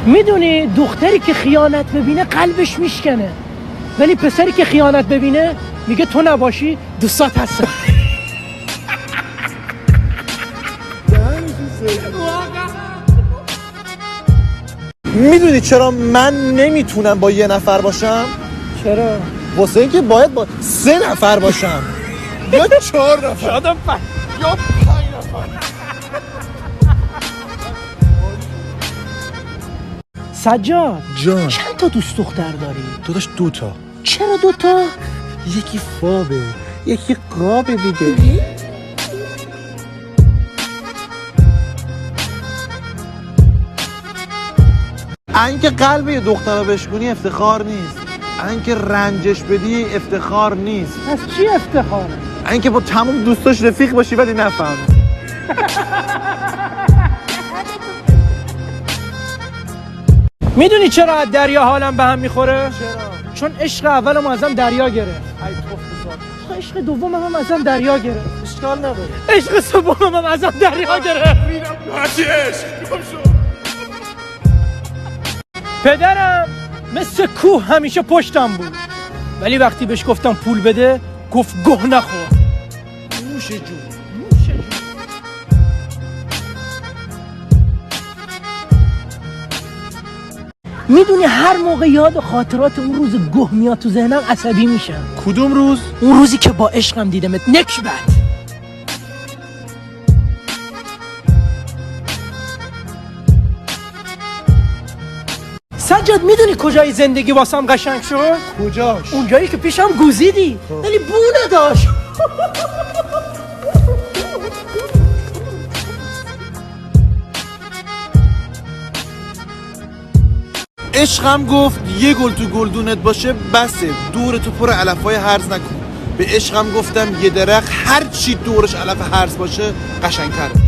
میدونی دختری که خیانت ببینه قلبش میشکنه، ولی پسری که خیانت ببینه میگه تو نباشی دوستات هستن. میدونی چرا من نمیتونم با یه نفر باشم؟ چرا؟ واسه اینکه باید با 3 نفر باشم یا 4 نفر شادم یا 5 نفر. سجاد جان چند تا دوست دختر داری؟ داداش 2 تا. چرا 2 تا؟ یکی فابه یکی قابه دیگه. اینکه قلب یه دختر رو بشکنی افتخار نیست، اینکه رنجش بدی افتخار نیست، پس چی افتخاره؟ اینکه با تمام دوستاش رفیق باشی ولی نفهم. میدونی چرا از دریا حالم به هم میخوره؟ چرا؟ چون عشق اولم ازم دریا گرفت، عشق دومم هم ازم دریا گرفت، اشکال نداره. عشق سومم هم ازم دریا گرفت. هرچی عشق کم شد. پدرم مثل کوه همیشه پشتم بود، ولی وقتی بهش گفتم پول بده گفت گه نخور. نوش جون. میدونی هر موقع یاد خاطرات اون روز گه میاد تو ذهنم عصبی میشم. کدوم روز؟ اون روزی که با عشقم دیدمت نکبت. سجاد میدونی کجای زندگی واسم قشنگ شد؟ کجاش؟ اونجایی که پیشم گوزیدی ولی بو نداشت. عشقم گفت یه گل تو گلدونت باشه بسه، دور تو پر علفای هرز نکن. به عشقم گفتم یه درخت هر چی دورش علف هرز باشه قشنگتره.